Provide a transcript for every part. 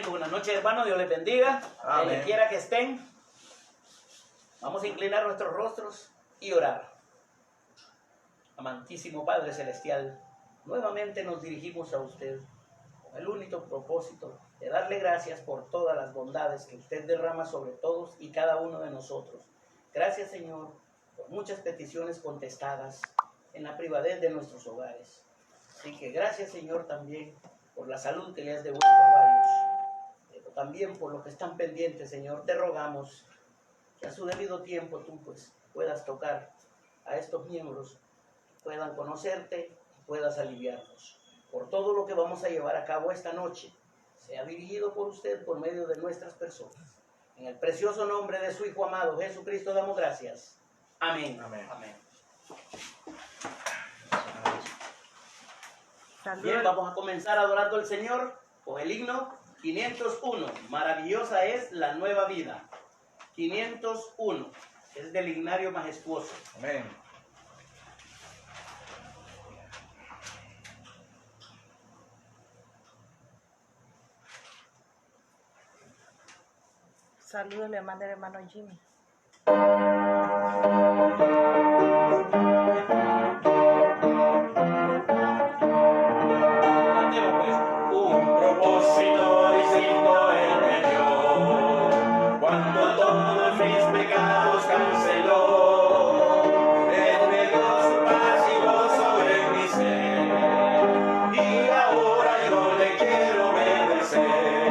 Bien, buenas noches, hermanos. Dios les bendiga. Donde quiera que estén, vamos a inclinar nuestros rostros y orar. Amantísimo Padre Celestial, nuevamente nos dirigimos a usted con el único propósito de darle gracias por todas las bondades que usted derrama sobre todos y cada uno de nosotros. Gracias, Señor, por muchas peticiones contestadas en la privadez de nuestros hogares. Así que gracias, Señor, también por la salud que le has devuelto a varios. Pero también por lo que están pendientes, Señor, te rogamos que a su debido tiempo tú pues puedas tocar a estos miembros, puedan conocerte y puedas aliviarnos. Por todo lo que vamos a llevar a cabo esta noche, sea dirigido por usted por medio de nuestras personas. En el precioso nombre de su Hijo amado, Jesucristo, damos gracias. Amén. Amén. Amén. Bien, vamos a comenzar adorando al Señor con el himno 501. Maravillosa es la nueva vida. 501. Es del Ignario Majestuoso. Amén. Saludos le manda el hermano Jimmy. Un propósito distinto él me dio, cuando todos mis pecados canceló, él me dio su paz y gozo en mi ser, y ahora yo le quiero obedecer.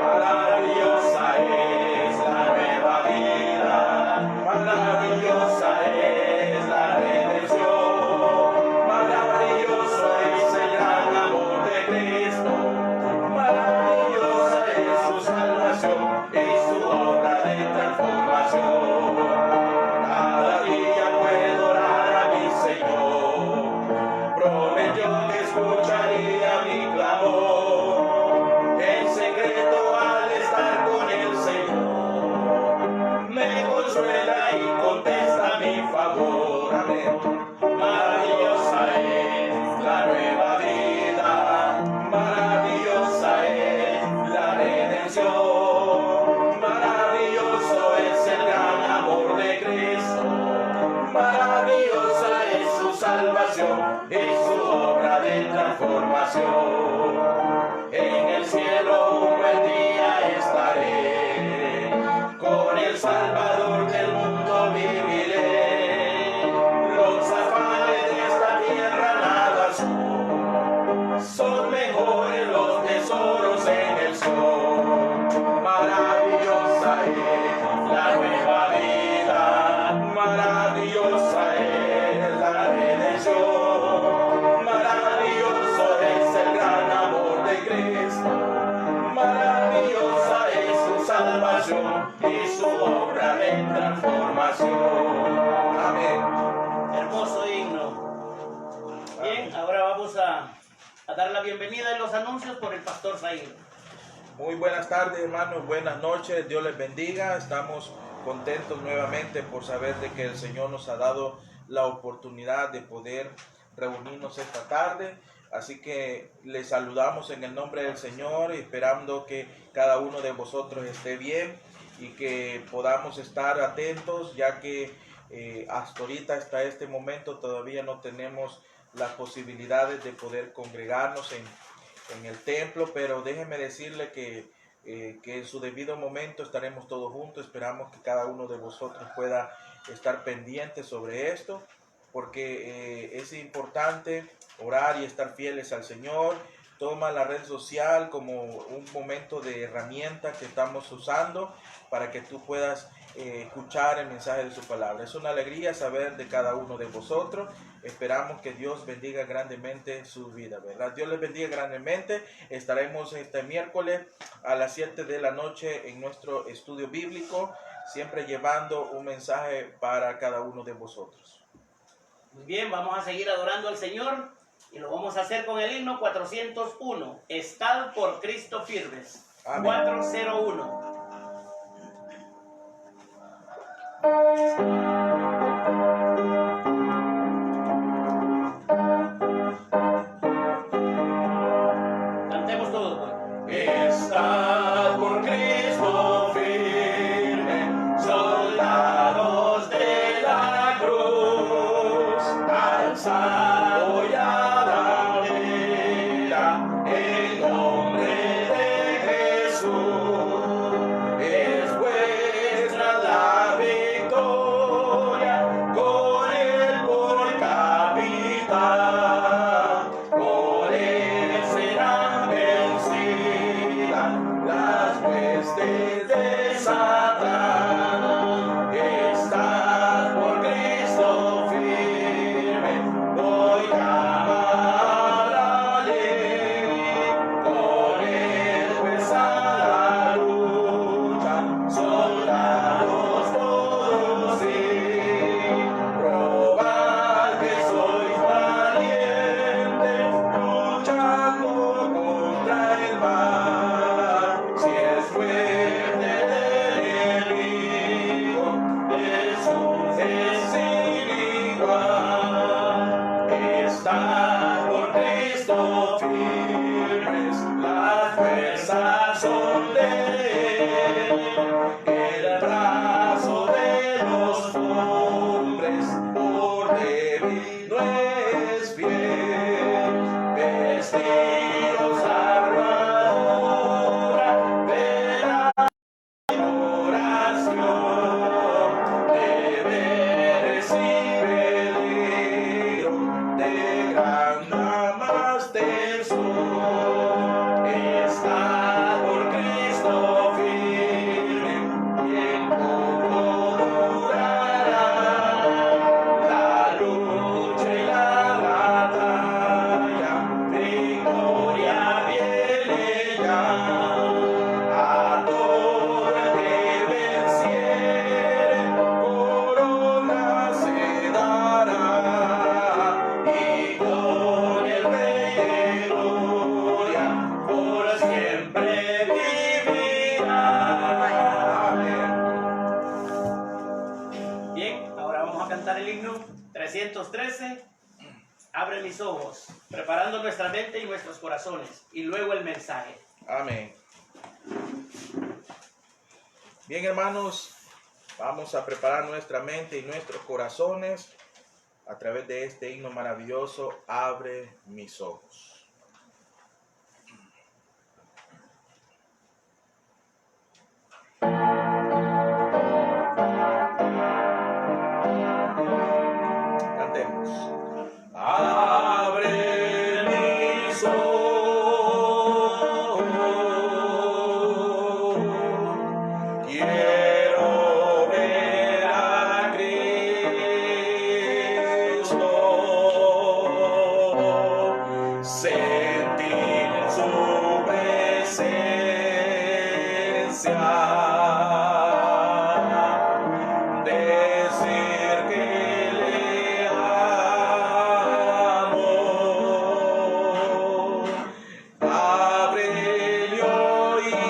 Maravillosa es la nueva vida, maravillosa es la redención, maravilloso es el gran amor de Cristo, maravillosa es su salvación y su obra de transformación. Cada día puedo orar a mi Señor, prometió que escucharía mi clamor, en secreto al estar con el Señor, me consuela y contesta a mi favor. Amén. Maravillosa es la nueva vida, maravillosa es la redención, maravilloso es el gran amor de Cristo, maravillosa es su salvación y su obra de transformación. En el cielo un buen día estaré, con el Salvador del mundo viviré. Los afanes de esta tierra nada son mejores los tesoros en el sol. Maravillosa es la nueva vida, maravillosa es la redención, maravilloso es el gran amor de Cristo, maravillosa es su salvación y su obra de transformación. Amén. Hermoso himno. Bien, ahora vamos a dar la bienvenida en los anuncios por el pastor Zair. Muy buenas tardes, hermanos, buenas noches, Dios les bendiga. Estamos contentos nuevamente por saber de que el Señor nos ha dado la oportunidad de poder reunirnos esta tarde. Así que les saludamos en el nombre del Señor, esperando que cada uno de vosotros esté bien y que podamos estar atentos, ya que hasta ahorita, hasta este momento, todavía no tenemos las posibilidades de poder congregarnos en el templo, pero déjenme decirle que en su debido momento estaremos todos juntos. Esperamos que cada uno de vosotros pueda estar pendiente sobre esto, porque es importante orar y estar fieles al Señor. Toma la red social como un momento de herramienta que estamos usando para que tú puedas escuchar el mensaje de su palabra. Es una alegría saber de cada uno de vosotros. Esperamos que Dios bendiga grandemente su vida, ¿verdad? Dios les bendiga grandemente. Estaremos este miércoles a las 7 de la noche en nuestro estudio bíblico, siempre llevando un mensaje para cada uno de vosotros. Muy bien, vamos a seguir adorando al Señor y lo vamos a hacer con el himno 401. Estad por Cristo firmes. Amén. 401. Está alabanza voy a darle en nombre de Jesús. Es vuestra la victoria, con él por capitán, por él serán vencidas las huestes de Satán. Estás por Cristo firme, voy camarale, con él pues a la lucha, soldados todos sí, probad que sois valientes, luchando contra el mal. Si es fuerte el enemigo, Jesús es sin igual. Está por Cristo firmes, las fuerzas son de él. El brazo de los hombres por débil no es fiel. Vestidos armadura, verán oración, deberes y peligro, de gran damas tesoro. Está por Cristo firme, bien poco durará la lucha y la batalla, victoria viene ya. A todo el que venciere, corona se dará, y con el Rey de gloria por siempre vivirá. Amén. Bien, ahora vamos a cantar el himno 313. Abre mis ojos, preparando nuestra mente y nuestros corazones, y luego el mensaje. Amén. Bien, hermanos, vamos a preparar nuestra mente y nuestros corazones a través de este himno maravilloso, Abre mis ojos. Cantemos. Abre mis ojos, quiero ver a Cristo, sentir su presencia, decir que le amo. Abre mi oído,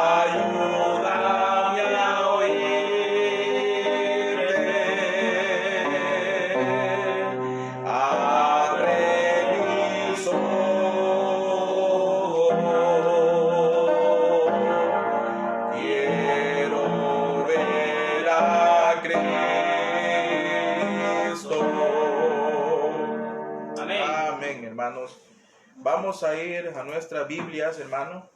ayúdame a oírte. Abre mis ojos, quiero ver a Cristo. Amén. Amén, hermanos. Vamos a ir a nuestras Biblias, hermano.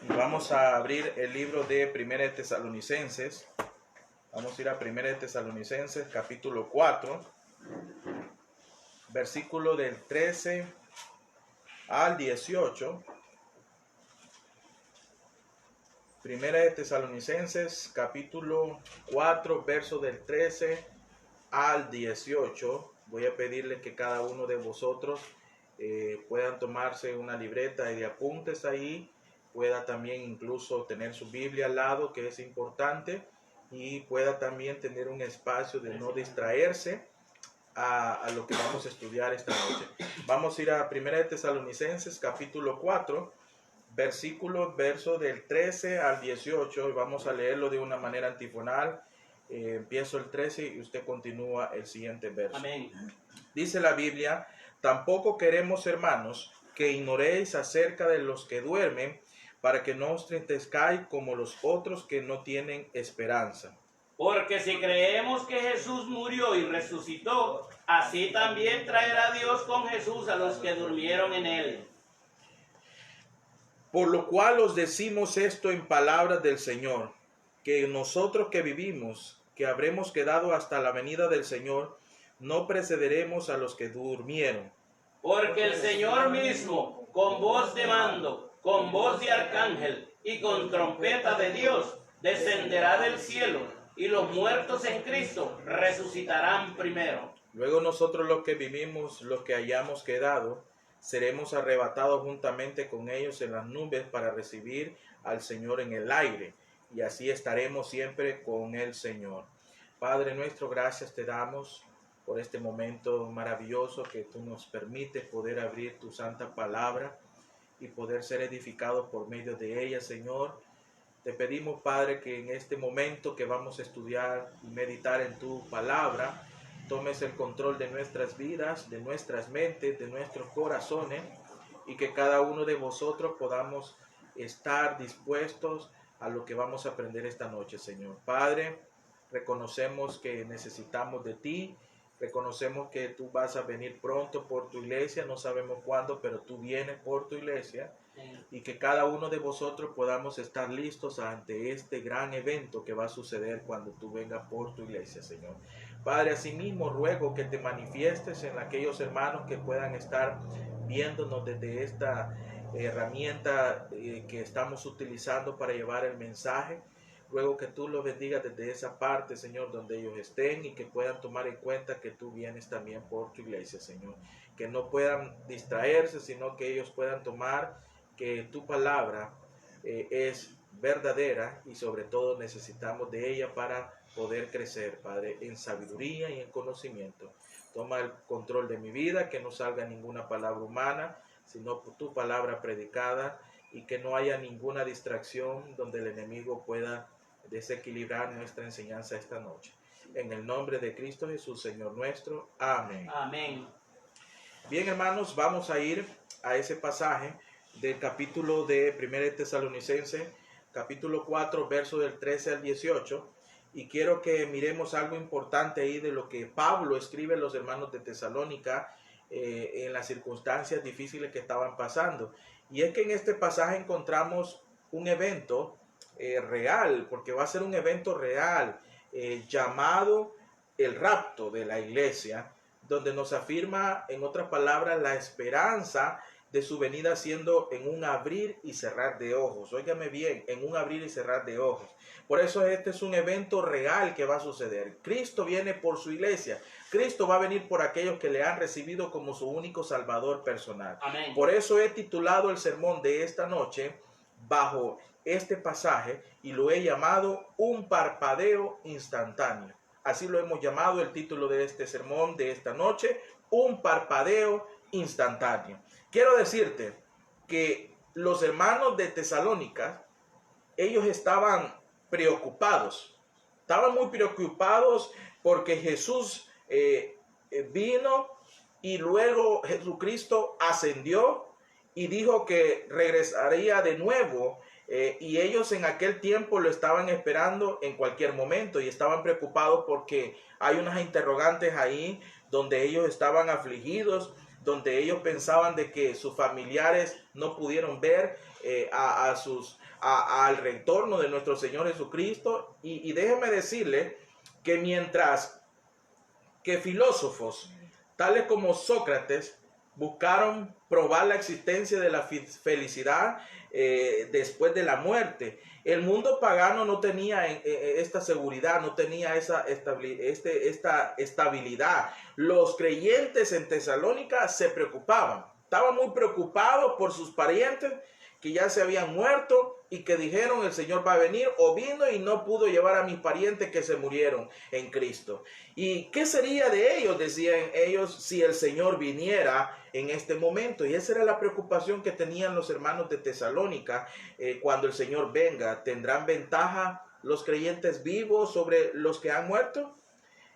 Y vamos a abrir el libro de Primera de Tesalonicenses. Vamos a ir a Primera de Tesalonicenses, capítulo 4, versículo del 13 al 18. Primera de Tesalonicenses, capítulo 4, verso del 13 al 18. Voy a pedirle que cada uno de vosotros puedan tomarse una libreta y de apuntes ahí, pueda también incluso tener su Biblia al lado, que es importante, y pueda también tener un espacio de no distraerse a lo que vamos a estudiar esta noche. Vamos a ir a Primera de Tesalonicenses, capítulo 4, verso del 13 al 18, y vamos a leerlo de una manera antifonal. Empiezo el 13 y usted continúa el siguiente verso. Amén. Dice la Biblia: tampoco queremos, hermanos, que ignoréis acerca de los que duermen, para que no os entristezcáis como los otros que no tienen esperanza. Porque si creemos que Jesús murió y resucitó, así también traerá Dios con Jesús a los que durmieron en él. Por lo cual os decimos esto en palabras del Señor, que nosotros que vivimos, que habremos quedado hasta la venida del Señor, no precederemos a los que durmieron. Porque el Señor mismo, con voz de mando, con voz de arcángel y con trompeta de Dios, descenderá del cielo, y los muertos en Cristo resucitarán primero. Luego nosotros los que vivimos, los que hayamos quedado, seremos arrebatados juntamente con ellos en las nubes para recibir al Señor en el aire, y así estaremos siempre con el Señor. Padre nuestro, gracias te damos por este momento maravilloso que tú nos permites poder abrir tu santa palabra y poder ser edificados por medio de ella, Señor. Te pedimos, Padre, que en este momento que vamos a estudiar y meditar en tu palabra, tomes el control de nuestras vidas, de nuestras mentes, de nuestros corazones, y que cada uno de vosotros podamos estar dispuestos a lo que vamos a aprender esta noche, Señor. Padre, reconocemos que necesitamos de ti, reconocemos que tú vas a venir pronto por tu iglesia, no sabemos cuándo, pero tú vienes por tu iglesia, y que cada uno de vosotros podamos estar listos ante este gran evento que va a suceder cuando tú vengas por tu iglesia, Señor. Padre, asimismo ruego que te manifiestes en aquellos hermanos que puedan estar viéndonos desde esta herramienta que estamos utilizando para llevar el mensaje. Ruego que tú los bendigas desde esa parte, Señor, donde ellos estén, y que puedan tomar en cuenta que tú vienes también por tu iglesia, Señor. Que no puedan distraerse, sino que ellos puedan tomar que tu palabra es verdadera, y sobre todo necesitamos de ella para poder crecer, Padre, en sabiduría y en conocimiento. Toma el control de mi vida, que no salga ninguna palabra humana, sino tu palabra predicada, y que no haya ninguna distracción donde el enemigo pueda desequilibrar nuestra enseñanza esta noche. En el nombre de Cristo Jesús, Señor nuestro. Amén. Amén. Bien, hermanos, vamos a ir a ese pasaje del capítulo de 1 Tesalonicenses, capítulo 4, verso del 13 al 18. Y quiero que miremos algo importante ahí de lo que Pablo escribe a los hermanos de Tesalónica en las circunstancias difíciles que estaban pasando. Y es que en este pasaje encontramos un evento real, porque va a ser un evento real, llamado el rapto de la iglesia, donde nos afirma, en otras palabras, la esperanza de su venida siendo en un abrir y cerrar de ojos. Óigame bien, en un abrir y cerrar de ojos. Por eso este es un evento real que va a suceder. Cristo viene por su iglesia. Cristo va a venir por aquellos que le han recibido como su único salvador personal. Amén. Por eso he titulado el sermón de esta noche bajo este pasaje, y lo he llamado un parpadeo instantáneo. Así lo hemos llamado el título de este sermón de esta noche, un parpadeo instantáneo. Quiero decirte que los hermanos de Tesalónica, ellos estaban preocupados, estaban muy preocupados porque Jesús vino, y luego Jesucristo ascendió y dijo que regresaría de nuevo, y ellos en aquel tiempo lo estaban esperando en cualquier momento, y estaban preocupados porque hay unas interrogantes ahí donde ellos estaban afligidos, donde ellos pensaban de que sus familiares no pudieron ver al retorno de nuestro Señor Jesucristo. Y déjeme decirle que mientras que filósofos tales como Sócrates buscaron probar la existencia de la felicidad después de la muerte, el mundo pagano no tenía esta seguridad, no tenía esta estabilidad. Los creyentes en Tesalónica se preocupaban, estaban muy preocupados por sus parientes que ya se habían muerto y que dijeron: el Señor va a venir, o vino y no pudo llevar a mis parientes que se murieron en Cristo. ¿Y qué sería de ellos?, decían ellos, si el Señor viniera en este momento. Y esa era la preocupación que tenían los hermanos de Tesalónica. Cuando el Señor venga, ¿tendrán ventaja los creyentes vivos sobre los que han muerto?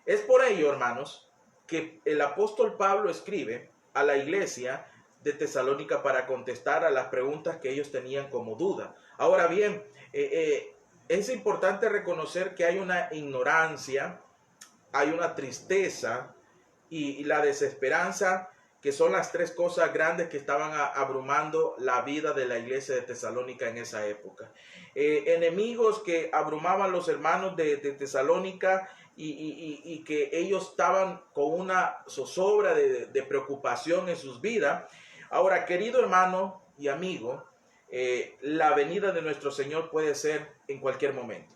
Es por ello, hermanos, que el apóstol Pablo escribe a la iglesia de Tesalónica para contestar a las preguntas que ellos tenían como duda. Ahora bien, es importante reconocer que hay una ignorancia, hay una tristeza y la desesperanza, que son las tres cosas grandes que estaban abrumando la vida de la iglesia de Tesalónica en esa época. Enemigos que abrumaban los hermanos de Tesalónica y que ellos estaban con una zozobra de preocupación en sus vidas. Ahora, querido hermano y amigo, la venida de nuestro Señor puede ser en cualquier momento.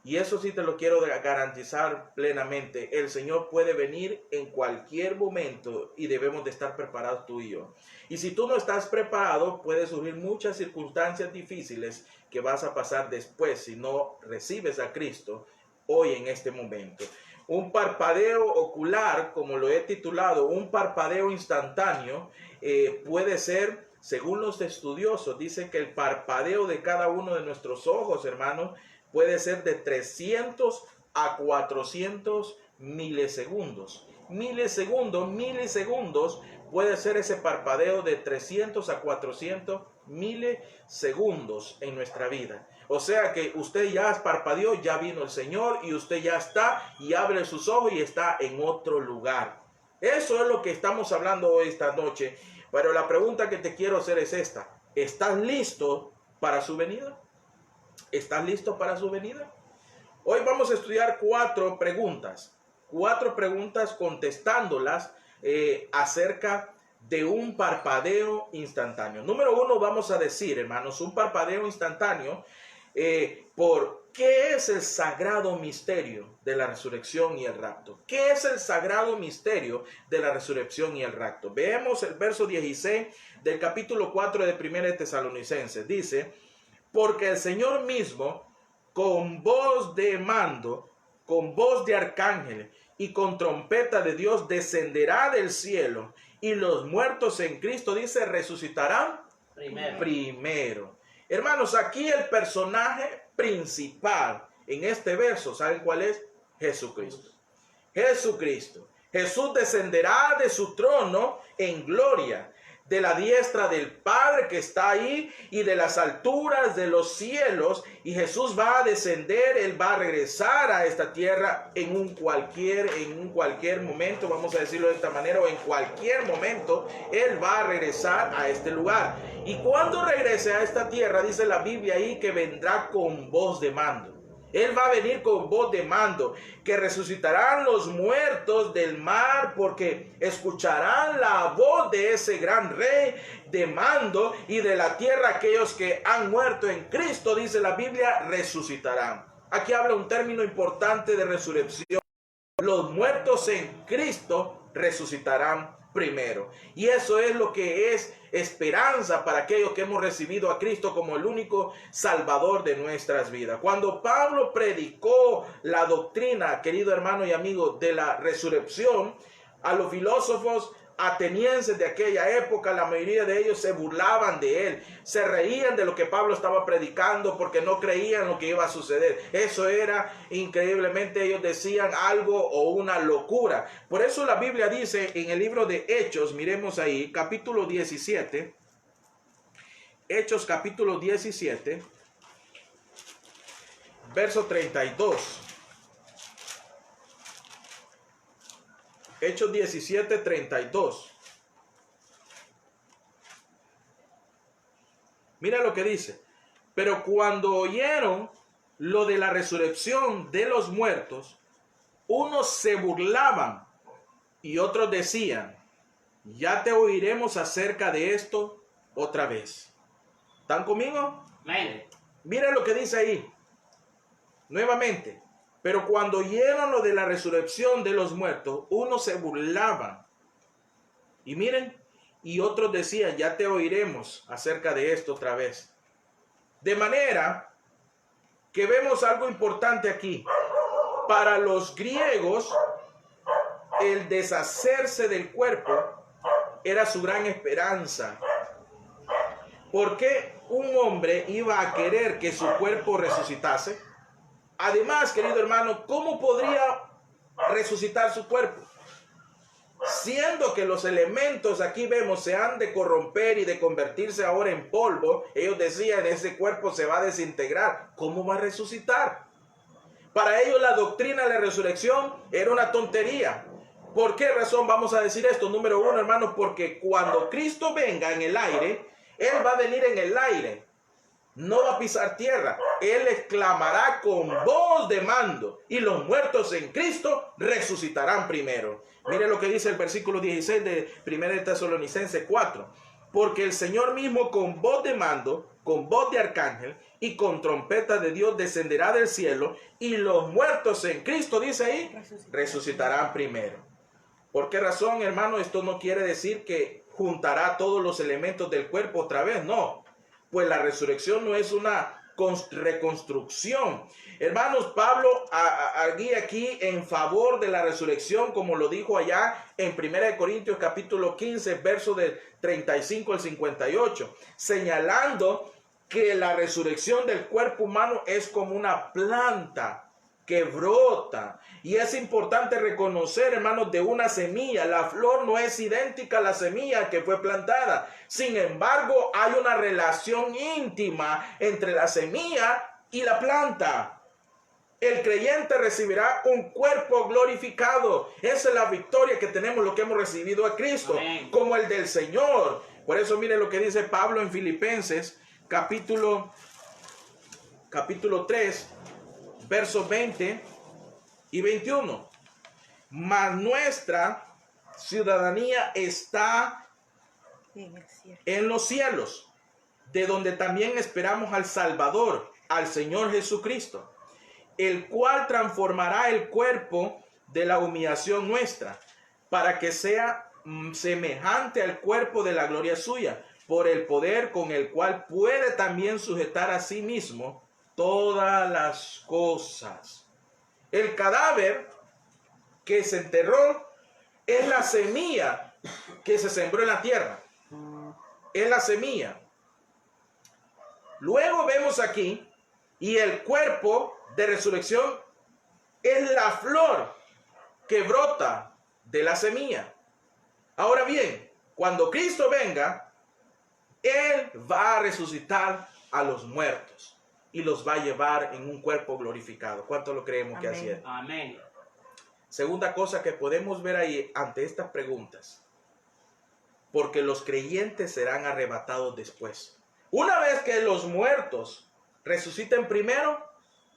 Y eso sí te lo quiero garantizar plenamente. El Señor puede venir en cualquier momento y debemos de estar preparados tú y yo. Y si tú no estás preparado, puede surgir muchas circunstancias difíciles que vas a pasar después si no recibes a Cristo hoy en este momento. Un parpadeo ocular, como lo he titulado, un parpadeo instantáneo, puede ser, según los estudiosos, dice que el parpadeo de cada uno de nuestros ojos, hermanos, puede ser de 300 a 400 milisegundos. Milisegundos puede ser ese parpadeo de 300 a 400 milisegundos en nuestra vida. O sea que usted ya parpadeó, ya vino el Señor y usted ya está y abre sus ojos y está en otro lugar. Eso es lo que estamos hablando hoy esta noche. Pero la pregunta que te quiero hacer es esta: ¿estás listo para su venida? ¿Estás listo para su venida? Hoy vamos a estudiar cuatro preguntas contestándolas acerca de un parpadeo instantáneo. Número uno, vamos a decir, hermanos, un parpadeo instantáneo, ¿por qué es el sagrado misterio de la resurrección y el rapto? ¿Qué es el sagrado misterio de la resurrección y el rapto? Veamos el verso 16 del capítulo 4 de 1 de Tesalonicenses. Dice: porque el Señor mismo, con voz de mando, con voz de arcángel y con trompeta de Dios, descenderá del cielo, y los muertos en Cristo, dice, resucitarán primero. Hermanos, aquí el personaje principal en este verso, ¿saben cuál es? Jesucristo. Jesucristo. Jesús descenderá de su trono en gloria, de la diestra del Padre que está ahí y de las alturas de los cielos, y Jesús va a descender, Él va a regresar a esta tierra en un cualquier momento, vamos a decirlo de esta manera, o en cualquier momento, Él va a regresar a este lugar. Y cuando regrese a esta tierra, dice la Biblia ahí que vendrá con voz de mando. Él va a venir con voz de mando, que resucitarán los muertos del mar, porque escucharán la voz de ese gran rey de mando, y de la tierra aquellos que han muerto en Cristo, dice la Biblia, resucitarán. Aquí habla un término importante de resurrección. Los muertos en Cristo resucitarán primero. Y eso es lo que es esperanza para aquellos que hemos recibido a Cristo como el único Salvador de nuestras vidas. Cuando Pablo predicó la doctrina, querido hermano y amigo, de la resurrección, a los filósofos atenienses de aquella época, la mayoría de ellos se burlaban de él, se reían de lo que Pablo estaba predicando porque no creían lo que iba a suceder. Eso era increíblemente, ellos decían algo o una locura. Por eso la Biblia dice en el libro de Hechos, miremos ahí, capítulo 17, Hechos capítulo 17, verso 32. Hechos 17, 32. Mira lo que dice. Pero cuando oyeron lo de la resurrección de los muertos, unos se burlaban y otros decían: ya te oiremos acerca de esto otra vez. ¿Están conmigo? Amén. Mira lo que dice ahí. Nuevamente. Pero cuando oyeron lo de la resurrección de los muertos, unos se burlaban. Y miren, y otros decían: ya te oiremos acerca de esto otra vez. De manera que vemos algo importante aquí. Para los griegos, el deshacerse del cuerpo era su gran esperanza. ¿Por qué un hombre iba a querer que su cuerpo resucitase? Además, querido hermano, ¿cómo podría resucitar su cuerpo? siendo que los elementos aquí vemos se han de corromper y de convertirse ahora en polvo, ellos decían, ese cuerpo se va a desintegrar, ¿cómo va a resucitar? Para ellos la doctrina de la resurrección era una tontería. ¿Por qué razón vamos a decir esto? Número uno, hermanos, porque cuando Cristo venga en el aire, Él va a venir en el aire, no va a pisar tierra. Él exclamará con voz de mando y los muertos en Cristo resucitarán primero. Mire lo que dice el versículo 16 de 1 Tesalonicenses 4. Porque el Señor mismo con voz de mando, con voz de arcángel y con trompeta de Dios descenderá del cielo y los muertos en Cristo, dice ahí, resucitarán primero. ¿Por qué razón, hermano? Esto no quiere decir que juntará todos los elementos del cuerpo otra vez, no. Pues la resurrección no es una reconstrucción. Hermanos, Pablo aquí en favor de la resurrección, como lo dijo allá en 1 Corintios capítulo 15, verso del 35 al 58, señalando que la resurrección del cuerpo humano es como una planta que brota. Y es importante reconocer, hermanos, de una semilla. La flor no es idéntica a la semilla que fue plantada. Sin embargo, hay una relación íntima entre la semilla y la planta. El creyente recibirá un cuerpo glorificado. Esa es la victoria que tenemos, lo que hemos recibido a Cristo, amén, como el del Señor. Por eso mire lo que dice Pablo en Filipenses, capítulo 3, versos 20 y 21. Mas nuestra ciudadanía está en los cielos, de donde también esperamos al Salvador, al Señor Jesucristo, el cual transformará el cuerpo de la humillación nuestra, para que sea semejante al cuerpo de la gloria suya, por el poder con el cual puede también sujetar a sí mismo todas las cosas. El cadáver que se enterró es la semilla que se sembró en la tierra. Es la semilla. Luego vemos aquí, y el cuerpo de resurrección es la flor que brota de la semilla. Ahora bien, cuando Cristo venga, Él va a resucitar a los muertos y los va a llevar en un cuerpo glorificado. ¿Cuánto lo creemos? Amén, que así es? Amén. Segunda cosa que podemos ver ahí ante estas preguntas. Porque los creyentes serán arrebatados después. Una vez que los muertos resuciten primero,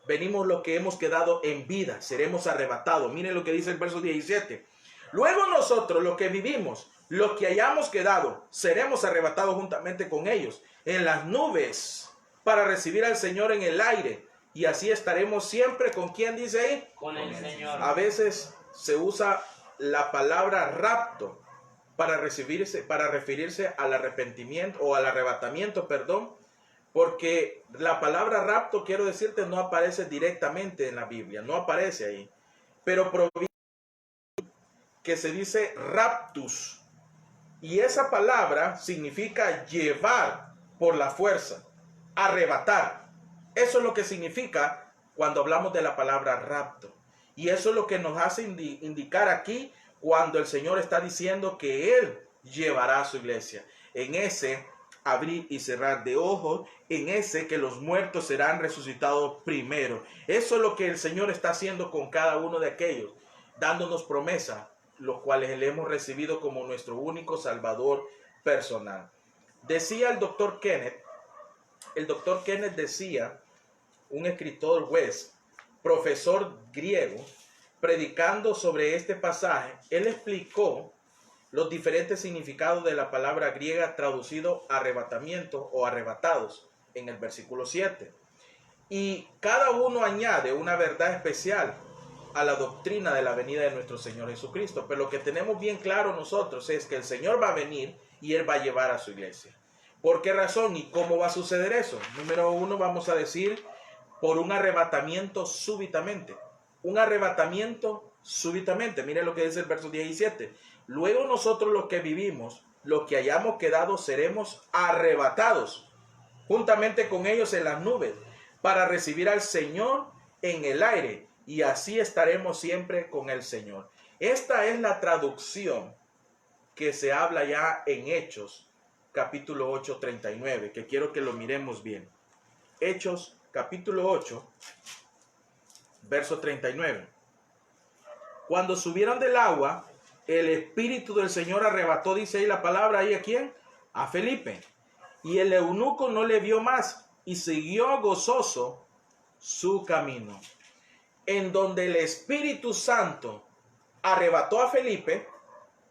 venimos los que hemos quedado en vida, seremos arrebatados. Miren lo que dice el verso 17. Luego nosotros, los que vivimos, los que hayamos quedado, seremos arrebatados juntamente con ellos en las nubes para recibir al Señor en el aire. Y así estaremos siempre. ¿Con quién dice ahí? Con el Señor. A veces se usa la palabra rapto para referirse al arrepentimiento o al arrebatamiento, perdón, porque la palabra rapto, quiero decirte, no aparece directamente en la Biblia, no aparece ahí, pero proviene que se dice raptus, y esa palabra significa llevar por la fuerza, arrebatar. Eso es lo que significa cuando hablamos de la palabra rapto, y eso es lo que nos hace indicar aquí cuando el Señor está diciendo que Él llevará a su iglesia, en ese abrir y cerrar de ojos, en ese que los muertos serán resucitados primero. Eso es lo que el Señor está haciendo con cada uno de aquellos, dándonos promesas, los cuales le hemos recibido como nuestro único Salvador personal. Decía el doctor Kenneth decía, un escritor West, profesor griego, predicando sobre este pasaje, él explicó los diferentes significados de la palabra griega traducido arrebatamiento o arrebatados en el versículo 7. Y cada uno añade una verdad especial a la doctrina de la venida de nuestro Señor Jesucristo. Pero lo que tenemos bien claro nosotros es que el Señor va a venir y Él va a llevar a su iglesia. ¿Por qué razón y cómo va a suceder eso? Número uno, vamos a decir, por un arrebatamiento súbitamente. Un arrebatamiento súbitamente. Miren lo que dice el verso 17. Luego nosotros los que vivimos, los que hayamos quedado, seremos arrebatados juntamente con ellos en las nubes para recibir al Señor en el aire, y así estaremos siempre con el Señor. Esta es la traducción que se habla ya en Hechos, capítulo 8, 39, que quiero que lo miremos bien. Hechos, capítulo 8, verso 39. Cuando subieron del agua, el Espíritu del Señor arrebató, dice ahí la palabra, ¿ahí a quién? A Felipe. Y el eunuco no le vio más y siguió gozoso su camino. En donde el Espíritu Santo arrebató a Felipe,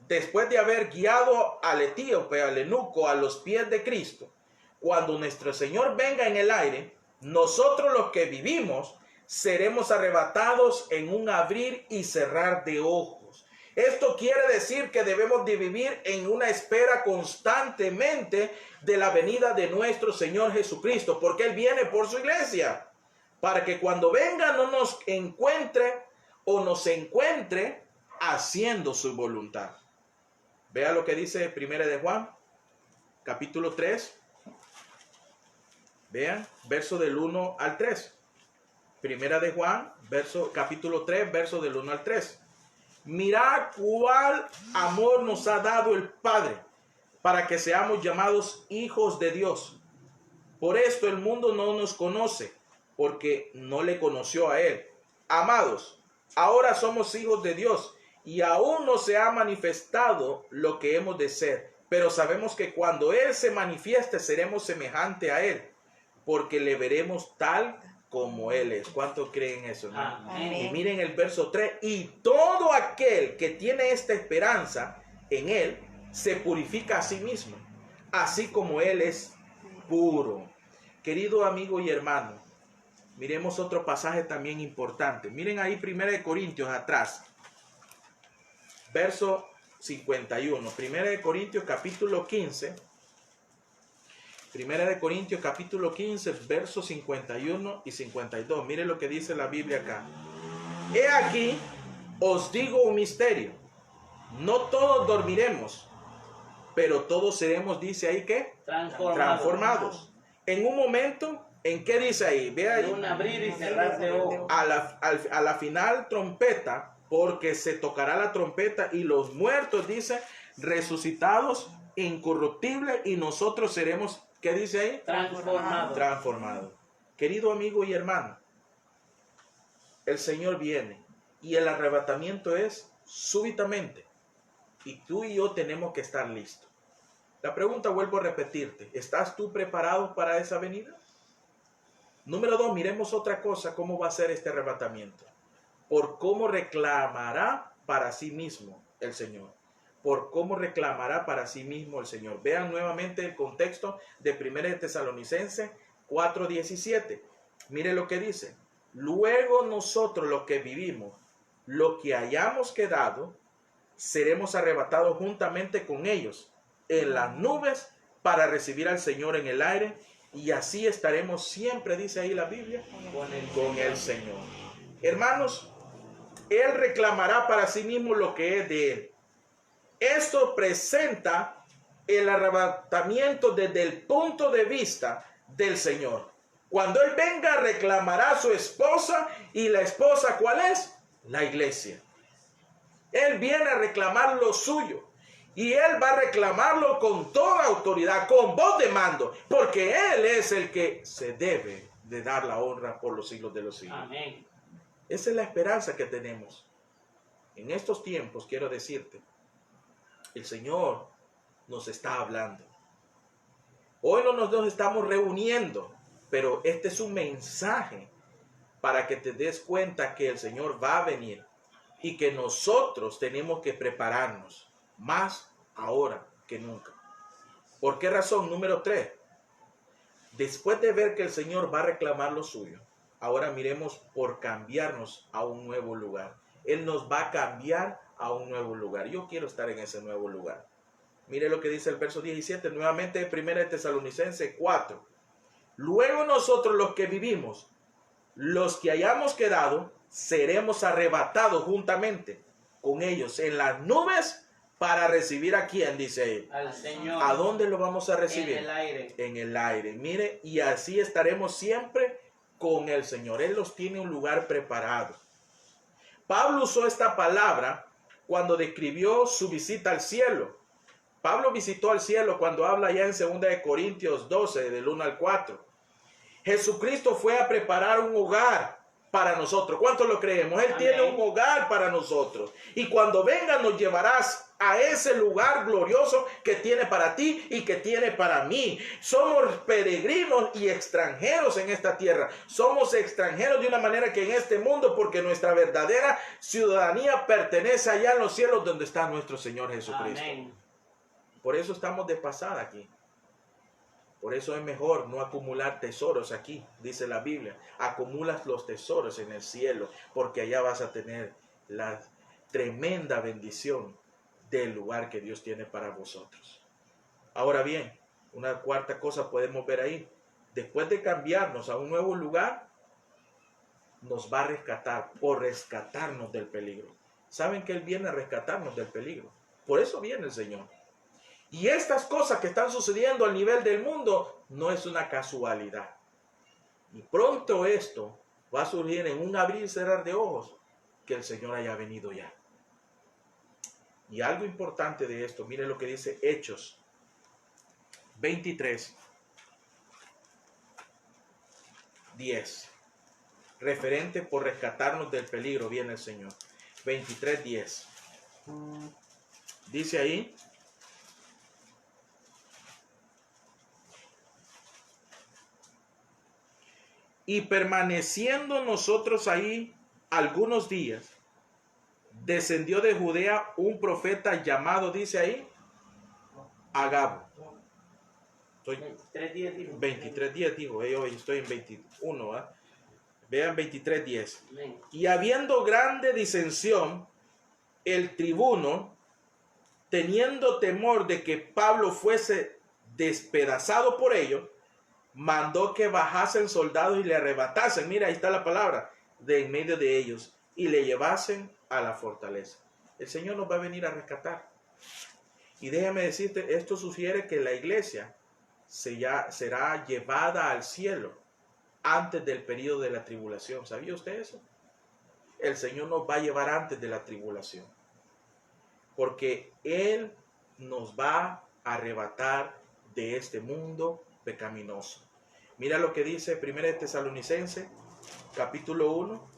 después de haber guiado al etíope, al eunuco, a los pies de Cristo, cuando nuestro Señor venga en el aire, nosotros los que vivimos seremos arrebatados en un abrir y cerrar de ojos. Esto quiere decir que debemos de vivir en una espera constantemente de la venida de nuestro Señor Jesucristo, porque Él viene por su iglesia, para que cuando venga no nos encuentre o nos encuentre haciendo su voluntad. Vea lo que dice 1 de Juan, capítulo 3. Vean, verso del 1 al 3. 1 de Juan, capítulo 3, verso del 1 al 3. Mirad cuál amor nos ha dado el Padre, para que seamos llamados hijos de Dios. Por esto el mundo no nos conoce, porque no le conoció a Él. Amados, ahora somos hijos de Dios, y aún no se ha manifestado lo que hemos de ser. Pero sabemos que cuando Él se manifieste, seremos semejante a Él, porque le veremos tal como Él es. ¿Cuántos creen eso, hermano? Amén. Y miren el verso 3. Y todo aquel que tiene esta esperanza en Él, se purifica a sí mismo, así como Él es puro. Querido amigo y hermano, miremos otro pasaje también importante. Miren ahí 1 de Corintios atrás, verso 51. 1 de Corintios capítulo 15. 1 de Corintios capítulo 15, versos 51 y 52. Mire lo que dice la Biblia acá. He aquí, os digo un misterio. No todos dormiremos, pero todos seremos, dice ahí, ¿qué? Transformados. En un momento, ¿en qué dice ahí? Ve ahí. En un abrir y cerrar de ojos. A la final trompeta, porque se tocará la trompeta y los muertos, dice, resucitados, incorruptibles, y nosotros seremos, ¿qué dice ahí? Transformados. Querido amigo y hermano, el Señor viene y el arrebatamiento es súbitamente, y tú y yo tenemos que estar listos. La pregunta, vuelvo a repetirte, ¿estás tú preparado para esa venida? Número 2, miremos otra cosa, cómo va a ser este arrebatamiento. Por cómo reclamará para sí mismo el Señor. Por cómo reclamará para sí mismo el Señor. Vean nuevamente el contexto de 1 de Tesalonicenses 4:17. Mire lo que dice. Luego nosotros los que vivimos, los que hayamos quedado, seremos arrebatados juntamente con ellos en las nubes para recibir al Señor en el aire, y así estaremos siempre, dice ahí la Biblia, con el Señor. Hermanos, Él reclamará para sí mismo lo que es de Él. Esto presenta el arrebatamiento desde el punto de vista del Señor. Cuando Él venga, reclamará a su esposa, y la esposa, ¿cuál es? La iglesia. Él viene a reclamar lo suyo, y Él va a reclamarlo con toda autoridad, con voz de mando, porque Él es el que se debe de dar la honra por los siglos de los siglos. Amén. Esa es la esperanza que tenemos. En estos tiempos, quiero decirte, el Señor nos está hablando. Hoy no nos estamos reuniendo, pero este es un mensaje para que te des cuenta que el Señor va a venir y que nosotros tenemos que prepararnos más ahora que nunca. ¿Por qué razón? Número 3. Después de ver que el Señor va a reclamar lo suyo, ahora miremos por cambiarnos a un nuevo lugar. Él nos va a cambiar a un nuevo lugar. Yo quiero estar en ese nuevo lugar. Mire lo que dice el verso 17, nuevamente 1 de Tesalonicenses 4. Luego nosotros los que vivimos, los que hayamos quedado, seremos arrebatados juntamente con ellos en las nubes para recibir a quién, dice él. Al Señor. ¿A dónde lo vamos a recibir? En el aire. En el aire. Mire, y así estaremos siempre con el Señor. Él nos tiene un lugar preparado. Pablo usó esta palabra cuando describió su visita al cielo. Pablo visitó al cielo cuando habla ya en 2 de Corintios 12, del 1 al 4. Jesucristo fue a preparar un hogar para nosotros. ¿Cuántos lo creemos? Él tiene un hogar para nosotros. Y cuando venga nos llevarás a ese lugar glorioso que tiene para ti y que tiene para mí. Somos peregrinos y extranjeros en esta tierra. Somos extranjeros de una manera que en este mundo, porque nuestra verdadera ciudadanía pertenece allá en los cielos donde está nuestro Señor Jesucristo. Amén. Por eso estamos de pasada aquí. Por eso es mejor no acumular tesoros aquí, dice la Biblia. Acumulas los tesoros en el cielo, porque allá vas a tener la tremenda bendición del lugar que Dios tiene para vosotros. Ahora bien, una cuarta cosa podemos ver ahí. Después de cambiarnos a un nuevo lugar, nos va a rescatar, por rescatarnos del peligro. ¿Saben que Él viene a rescatarnos del peligro? Por eso viene el Señor. Y estas cosas que están sucediendo a nivel del mundo no es una casualidad. Y pronto esto va a surgir en un abrir y cerrar de ojos que el Señor haya venido ya. Y algo importante de esto, mire lo que dice Hechos 23, 10. Referente por rescatarnos del peligro viene el Señor. 23, 10. Dice ahí: y permaneciendo nosotros ahí algunos días, descendió de Judea un profeta llamado, dice ahí, Agabo. 23:10 dijo, yo estoy en 21, ¿eh? Vean 23:10. Y habiendo grande disensión, el tribuno, teniendo temor de que Pablo fuese despedazado por ello, mandó que bajasen soldados y le arrebatasen, mira, ahí está la palabra, de en medio de ellos, y le llevasen a la fortaleza. El Señor nos va a venir a rescatar. Y déjame decirte, esto sugiere que la iglesia será llevada al cielo antes del periodo de la tribulación. ¿Sabía usted eso? El Señor nos va a llevar antes de la tribulación, porque Él nos va a arrebatar de este mundo pecaminoso. Mira lo que dice 1 de Tesalonicenses, capítulo 1,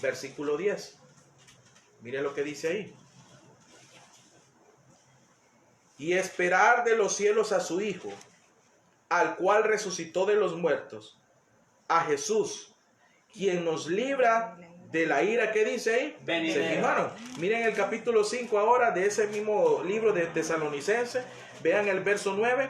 versículo 10. Mira lo que dice ahí. Y esperar de los cielos a su Hijo, al cual resucitó de los muertos, a Jesús, quien nos libra de la ira. ¿Qué dice ahí? Venidera. Miren el capítulo 5 ahora de ese mismo libro de Tesalonicenses. Vean el verso 9.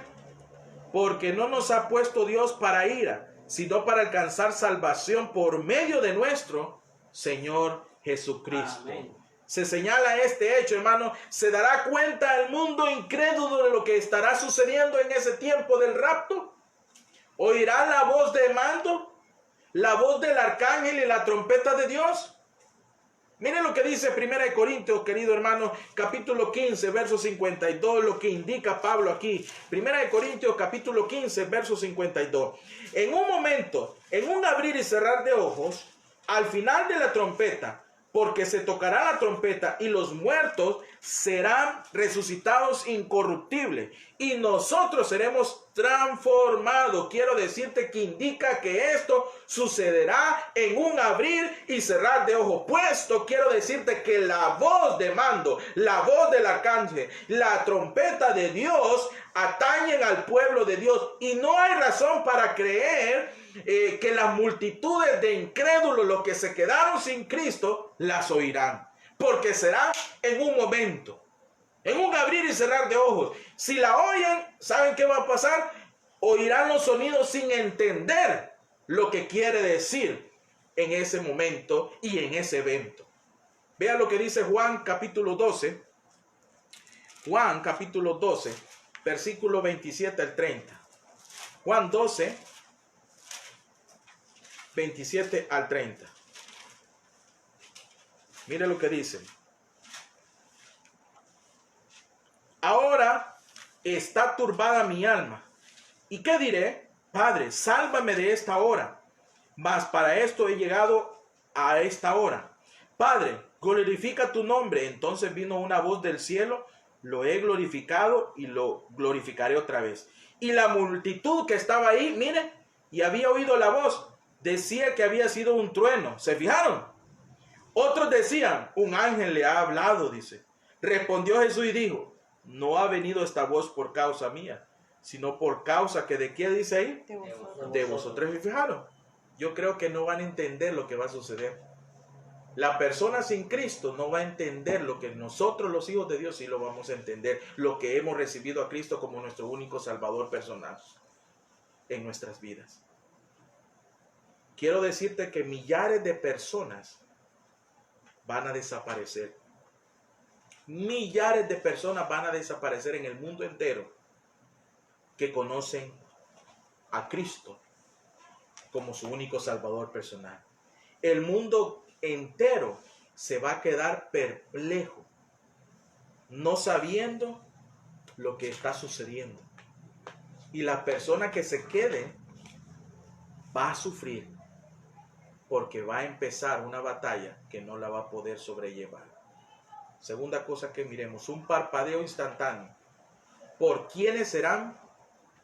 Porque no nos ha puesto Dios para ira, sino para alcanzar salvación por medio de nuestro Señor Jesucristo. Amén. Se señala este hecho, hermano. Se dará cuenta el mundo incrédulo de lo que estará sucediendo en ese tiempo del rapto. Oirá la voz de mando, la voz del arcángel y la trompeta de Dios. Miren lo que dice 1 de Corintios, querido hermano, capítulo 15, verso 52, lo que indica Pablo aquí. 1 de Corintios, capítulo 15, verso 52. En un momento, en un abrir y cerrar de ojos, al final de la trompeta, porque se tocará la trompeta y los muertos serán resucitados incorruptibles y nosotros seremos transformados. Quiero decirte que indica que esto sucederá en un abrir y cerrar de ojos. Puesto, quiero decirte que la voz de mando, la voz del arcángel, la trompeta de Dios atañen al pueblo de Dios y no hay razón para creer que las multitudes de incrédulos, los que se quedaron sin Cristo, las oirán, porque será en un momento, en un abrir y cerrar de ojos. Si la oyen, ¿saben qué va a pasar? Oirán los sonidos sin entender lo que quiere decir en ese momento y en ese evento. Vean lo que dice Juan capítulo 12. Juan capítulo 12, versículo 27 al 30. Juan 12, 27 al 30. Mire lo que dice. Ahora está turbada mi alma. ¿Y qué diré? Padre, sálvame de esta hora. Mas para esto he llegado a esta hora. Padre, glorifica tu nombre. Entonces vino una voz del cielo, lo he glorificado y lo glorificaré otra vez. Y la multitud que estaba ahí, mire, y había oído la voz, decía que había sido un trueno. ¿Se fijaron? Otros decían, un ángel le ha hablado, dice. Respondió Jesús y dijo, no ha venido esta voz por causa mía, sino por causa que de qué dice ahí, De vosotros. de vosotros. ¿Se fijaron? Yo creo que no van a entender lo que va a suceder. La persona sin Cristo no va a entender lo que nosotros los hijos de Dios sí lo vamos a entender, lo que hemos recibido a Cristo como nuestro único Salvador personal en nuestras vidas. Quiero decirte que millares de personas van a desaparecer. Millares de personas van a desaparecer en el mundo entero que conocen a Cristo como su único Salvador personal. El mundo entero se va a quedar perplejo, no sabiendo lo que está sucediendo. Y la persona que se quede va a sufrir, porque va a empezar una batalla que no la va a poder sobrellevar. Segunda cosa que miremos, un parpadeo instantáneo. ¿Por quiénes serán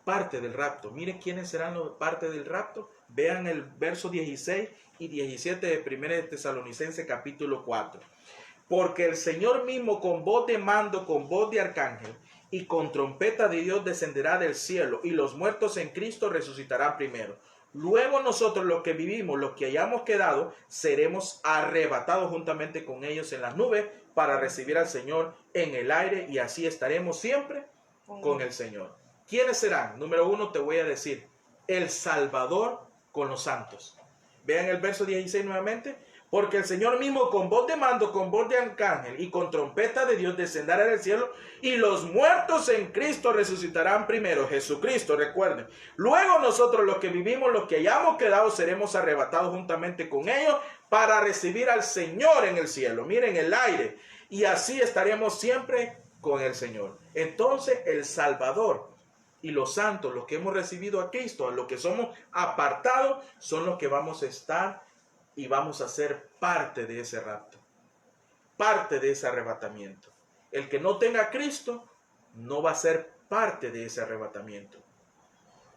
parte del rapto? Miren quiénes serán parte del rapto. Vean el verso 16 y 17 de 1 de Tesalonicenses capítulo 4. Porque el Señor mismo con voz de mando, con voz de arcángel y con trompeta de Dios descenderá del cielo, y los muertos en Cristo resucitarán primero. Luego nosotros los que vivimos, los que hayamos quedado, seremos arrebatados juntamente con ellos en las nubes para recibir al Señor en el aire, y así estaremos siempre con el Señor. ¿Quiénes serán? Número 1 te voy a decir, el Salvador con los santos. Vean el verso 16 nuevamente. Porque el Señor mismo con voz de mando, con voz de arcángel y con trompeta de Dios descenderá del cielo, y los muertos en Cristo resucitarán primero. Jesucristo, recuerden. Luego nosotros los que vivimos, los que hayamos quedado, seremos arrebatados juntamente con ellos para recibir al Señor en el cielo. Miren el aire. Y así estaremos siempre con el Señor. Entonces el Salvador y los santos, los que hemos recibido a Cristo, a los que somos apartados, son los que vamos a estar y vamos a ser parte de ese rapto, parte de ese arrebatamiento. El que no tenga a Cristo no va a ser parte de ese arrebatamiento.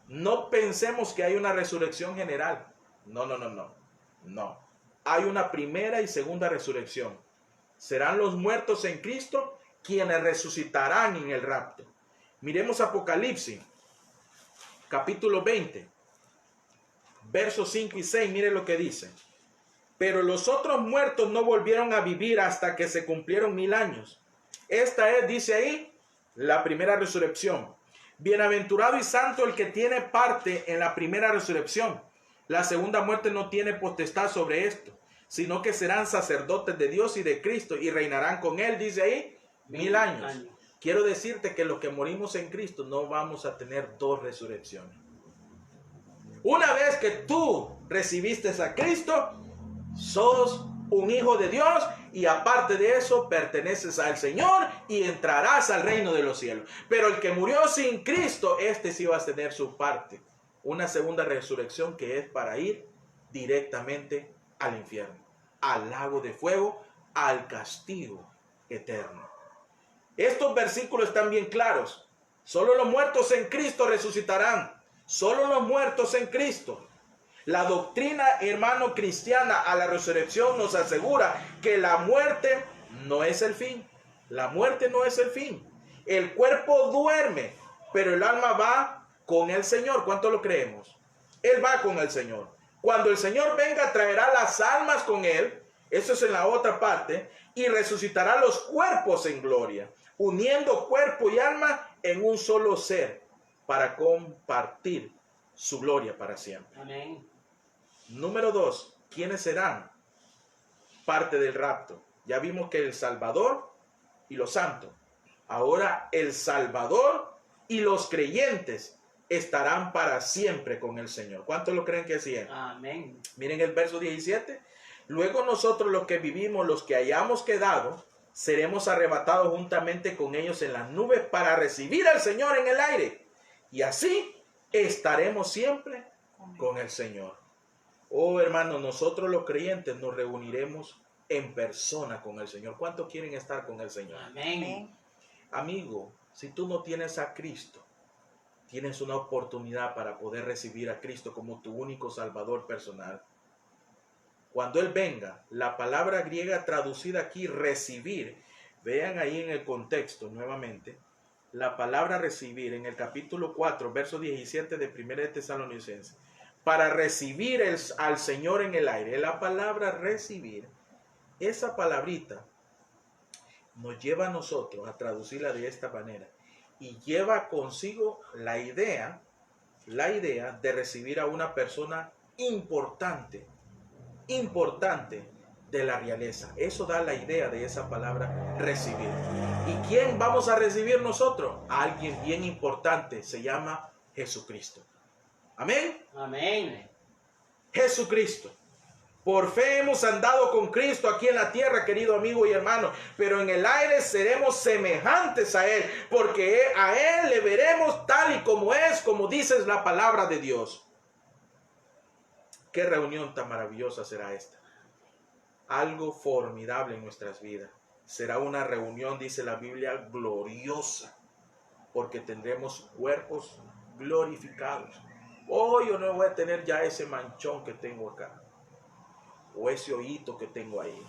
No pensemos que hay una resurrección general. No. Hay una primera y segunda resurrección. Serán los muertos en Cristo quienes resucitarán en el rapto. Miremos Apocalipsis, capítulo 20, versos 5 y 6. Mire lo que dice. Pero los otros muertos no volvieron a vivir hasta que se cumplieron 1000 años. Esta es, dice ahí, la primera resurrección. Bienaventurado y santo el que tiene parte en la primera resurrección. La segunda muerte no tiene potestad sobre esto, sino que serán sacerdotes de Dios y de Cristo y reinarán con él, dice ahí, 1000 años. Quiero decirte que los que morimos en Cristo no vamos a tener dos resurrecciones. Una vez que tú recibiste a Cristo, sos un hijo de Dios, y aparte de eso perteneces al Señor y entrarás al reino de los cielos. Pero el que murió sin Cristo, este sí va a tener su parte, una segunda resurrección, que es para ir directamente al infierno, al lago de fuego, al castigo eterno. Estos versículos están bien claros. Solo los muertos en Cristo resucitarán. Solo los muertos en Cristo. La doctrina, hermano, cristiana a la resurrección nos asegura que la muerte no es el fin. La muerte no es el fin. El cuerpo duerme, pero el alma va con el Señor. ¿Cuánto lo creemos? Él va con el Señor. Cuando el Señor venga, traerá las almas con él. Eso es en la otra parte. Y resucitará los cuerpos en gloria, uniendo cuerpo y alma en un solo ser, para compartir su gloria para siempre. Amén. Número 2, ¿quiénes serán parte del rapto? Ya vimos que el Salvador y los santos. Ahora el Salvador y los creyentes estarán para siempre con el Señor. ¿Cuántos lo creen que así es? Amén. Miren el verso 17. Luego nosotros los que vivimos, los que hayamos quedado, seremos arrebatados juntamente con ellos en las nubes para recibir al Señor en el aire. Y así estaremos siempre con el Señor. Oh, hermanos, nosotros los creyentes nos reuniremos en persona con el Señor. ¿Cuántos quieren estar con el Señor? Amén. Amigo, si tú no tienes a Cristo, tienes una oportunidad para poder recibir a Cristo como tu único Salvador personal. Cuando Él venga, la palabra griega traducida aquí, recibir, vean ahí en el contexto nuevamente, la palabra recibir en el capítulo 4, verso 17 de 1 de Tesalonicenses, para recibir al Señor en el aire. La palabra recibir, esa palabrita nos lleva a nosotros a traducirla de esta manera y lleva consigo la idea de recibir a una persona importante de la realeza. Eso da la idea de esa palabra recibir. ¿Y quién vamos a recibir nosotros? A alguien bien importante, se llama Jesucristo. Amén. Amén. Jesucristo. Por fe hemos andado con Cristo aquí en la tierra, querido amigo y hermano, pero en el aire seremos semejantes a Él, porque a Él le veremos tal y como es, como dice la palabra de Dios. Qué reunión tan maravillosa será esta. Algo formidable en nuestras vidas. Será una reunión, dice la Biblia, gloriosa, porque tendremos cuerpos glorificados. Hoy yo no voy a tener ya ese manchón que tengo acá, o ese hoyito que tengo ahí.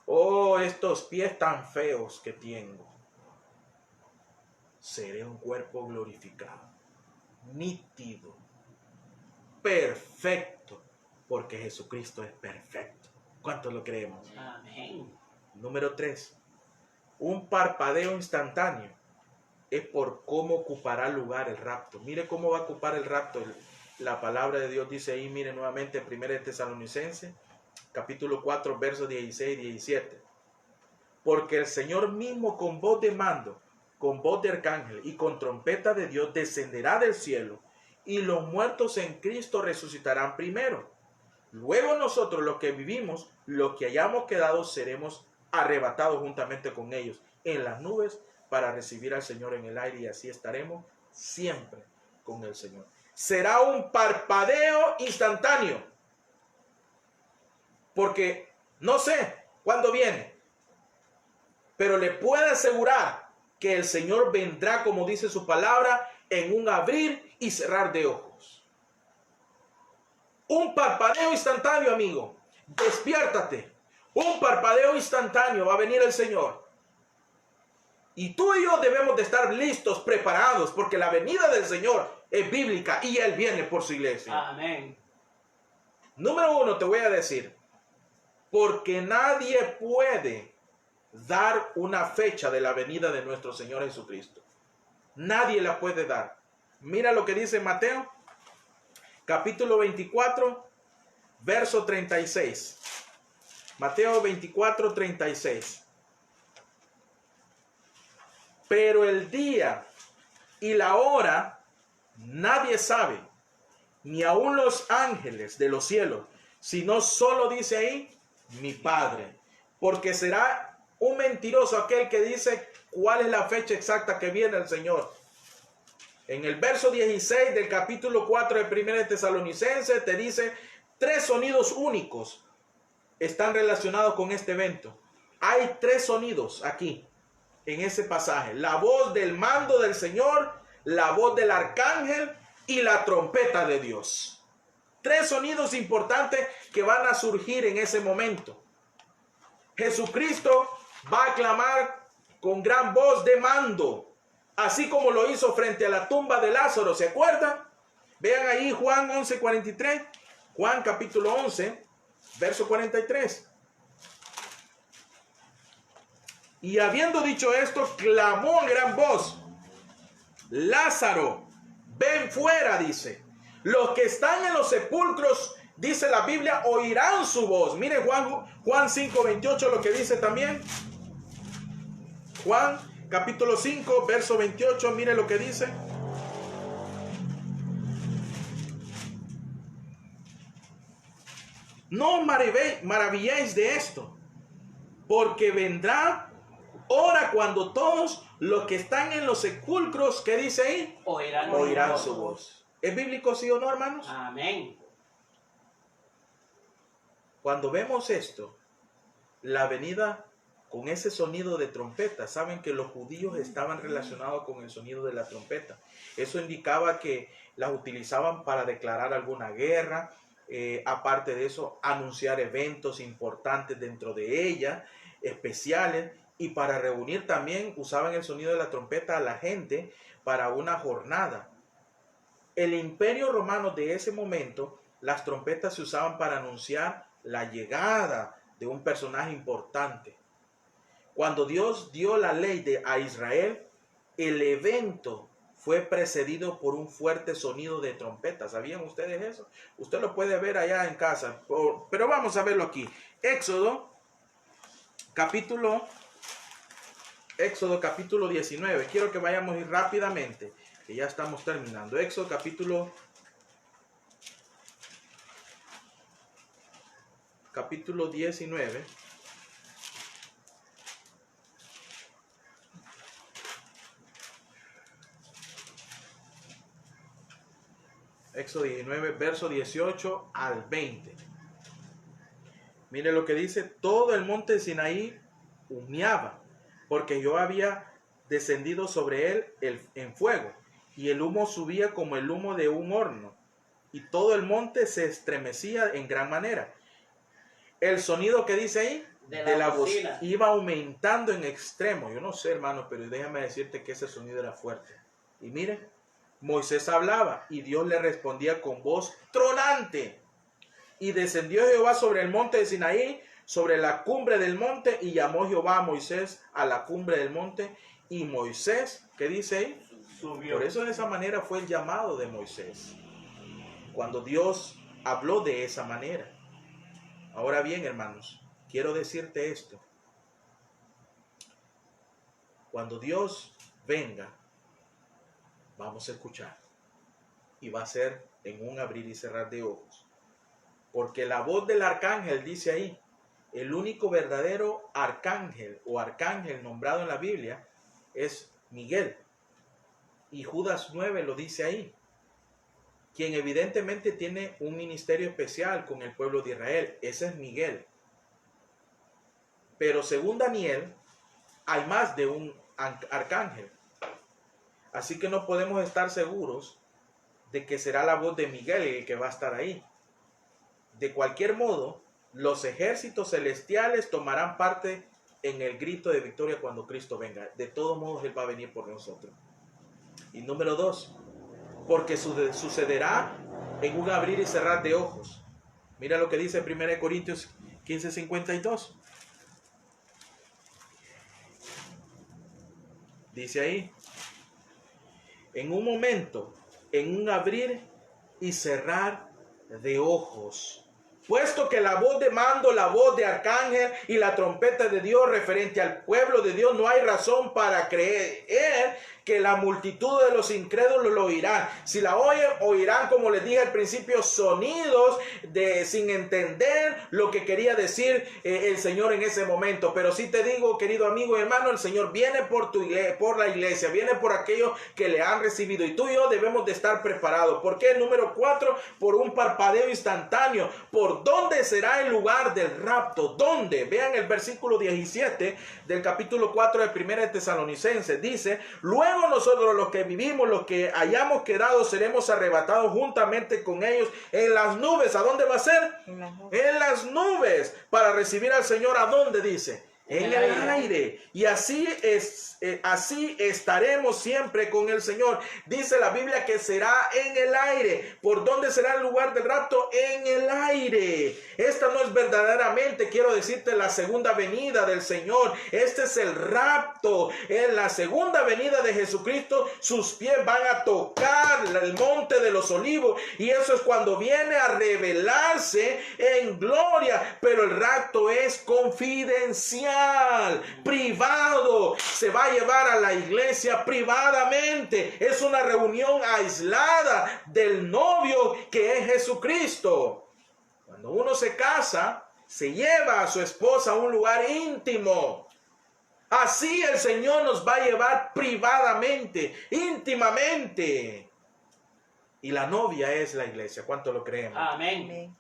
Oh, estos pies tan feos que tengo. Seré un cuerpo glorificado, nítido, perfecto, porque Jesucristo es perfecto. ¿Cuántos lo creemos? Amén. Número 3. Un parpadeo instantáneo es por cómo ocupará lugar el rapto. Mire cómo va a ocupar el rapto. La palabra de Dios dice ahí, mire nuevamente, 1 de Tesalonicenses, capítulo 4, versos 16 y 17. Porque el Señor mismo con voz de mando, con voz de arcángel y con trompeta de Dios descenderá del cielo, y los muertos en Cristo resucitarán primero. Luego nosotros, los que vivimos, los que hayamos quedado, seremos arrebatados juntamente con ellos en las nubes para recibir al Señor en el aire, y así estaremos siempre con el Señor. Será un parpadeo instantáneo, porque no sé cuándo viene, pero le puedo asegurar que el Señor vendrá, como dice su palabra, en un abrir y cerrar de ojos. Un parpadeo instantáneo, amigo. Despiértate. Un parpadeo instantáneo va a venir el Señor. Y tú y yo debemos de estar listos, preparados, porque la venida del Señor es bíblica y Él viene por su iglesia. Amén. Número 1, te voy a decir, porque nadie puede dar una fecha de la venida de nuestro Señor Jesucristo. Nadie la puede dar. Mira lo que dice Mateo, capítulo 24, verso 36. Mateo 24, 36. Pero el día y la hora nadie sabe, ni aun los ángeles de los cielos, sino solo dice ahí, mi Padre. Porque será un mentiroso aquel que dice cuál es la fecha exacta que viene el Señor. En el verso 16 del capítulo 4 de 1 de Tesalonicenses te dice 3 sonidos únicos están relacionados con este evento. Hay 3 sonidos aquí en ese pasaje: la voz del mando del Señor, la voz del arcángel y la trompeta de Dios. 3 sonidos importantes que van a surgir en ese momento. Jesucristo va a clamar con gran voz de mando, así como lo hizo frente a la tumba de Lázaro. ¿Se acuerdan? Vean ahí Juan 11:43. Juan capítulo 11, verso 43. Y habiendo dicho esto, clamó a gran voz: Lázaro, ven fuera, dice. Los que están en los sepulcros, dice la Biblia, oirán su voz. Mire Juan 5:28 lo que dice también. Juan capítulo 5, verso 28, mire lo que dice. No maravilléis de esto, porque vendrá hora cuando todos los que están en los sepulcros, ¿qué dice ahí? Oirán su voz. ¿Es bíblico, sí o no, hermanos? Amén. Cuando vemos esto, la venida con ese sonido de trompeta, saben que los judíos estaban relacionados con el sonido de la trompeta. Eso indicaba que las utilizaban para declarar alguna guerra, aparte de eso, anunciar eventos importantes dentro de ella, especiales, y para reunir también usaban el sonido de la trompeta a la gente para una jornada. El Imperio Romano de ese momento, las trompetas se usaban para anunciar la llegada de un personaje importante. Cuando Dios dio la ley a Israel, el evento fue precedido por un fuerte sonido de trompeta. ¿Sabían ustedes eso? Usted lo puede ver allá en casa, pero vamos a verlo aquí. Éxodo capítulo 19. Quiero que vayamos rápidamente, que ya estamos terminando. Éxodo capítulo 19. Éxodo 19, verso 18 al 20. Mire lo que dice: todo el monte de Sinaí humeaba, porque yo había descendido sobre él en fuego, y el humo subía como el humo de un horno, y todo el monte se estremecía en gran manera. El sonido que dice ahí, de la voz, iba aumentando en extremo. Yo no sé, hermano, pero déjame decirte que ese sonido era fuerte. Y mire, Moisés hablaba y Dios le respondía con voz tronante. Y descendió Jehová sobre el monte de Sinaí, sobre la cumbre del monte, y llamó Jehová a Moisés a la cumbre del monte. Y Moisés, ¿qué dice ahí? Subió. Por eso de esa manera fue el llamado de Moisés, cuando Dios habló de esa manera. Ahora bien, hermanos, quiero decirte esto. Cuando Dios venga, vamos a escuchar, y va a ser en un abrir y cerrar de ojos, porque la voz del arcángel dice ahí, el único verdadero arcángel o arcángel nombrado en la Biblia es Miguel, y Judas 9 lo dice ahí, quien evidentemente tiene un ministerio especial con el pueblo de Israel. Ese es Miguel. Pero según Daniel, hay más de un arcángel. Así que no podemos estar seguros de que será la voz de Miguel el que va a estar ahí. De cualquier modo, los ejércitos celestiales tomarán parte en el grito de victoria cuando Cristo venga. De todos modos, Él va a venir por nosotros. Y número 2, porque sucederá en un abrir y cerrar de ojos. Mira lo que dice 1 Corintios 15:52. Dice ahí, en un momento, en un abrir y cerrar de ojos, puesto que la voz de mando, la voz de arcángel y la trompeta de Dios referente al pueblo de Dios, no hay razón para creer que la multitud de los incrédulos lo oirán. Si la oyen, oirán, como les dije al principio, sonidos sin entender lo que quería decir el Señor en ese momento. Pero sí te digo, querido amigo y hermano, el Señor viene por la iglesia, viene por aquellos que le han recibido, y tú y yo debemos de estar preparados. ¿Por qué? Número 4, por un parpadeo instantáneo. ¿Por dónde será el lugar del rapto? ¿Dónde? Vean el versículo 17 del capítulo 4 de 1 de Tesalonicenses. Dice, luego nosotros los que vivimos, los que hayamos quedado, seremos arrebatados juntamente con ellos en las nubes. ¿A dónde va a ser? En las nubes, para recibir al Señor. ¿A dónde dice? En el aire. Y así estaremos siempre con el Señor. Dice la Biblia que será en el aire. ¿Por dónde será el lugar del rapto? En el aire. Esta no es verdaderamente, quiero decirte, la segunda venida del Señor. Este es el rapto. En la segunda venida de Jesucristo, sus pies van a tocar el monte de los olivos. Y eso es cuando viene a revelarse en gloria. Pero el rapto es confidencial, privado. Se va a llevar a la iglesia privadamente. Es una reunión aislada del novio, que es Jesucristo. Cuando uno se casa, se lleva a su esposa a un lugar íntimo. Así el Señor nos va a llevar privadamente, íntimamente. Y la novia es la iglesia. ¿Cuánto lo creemos? Amén.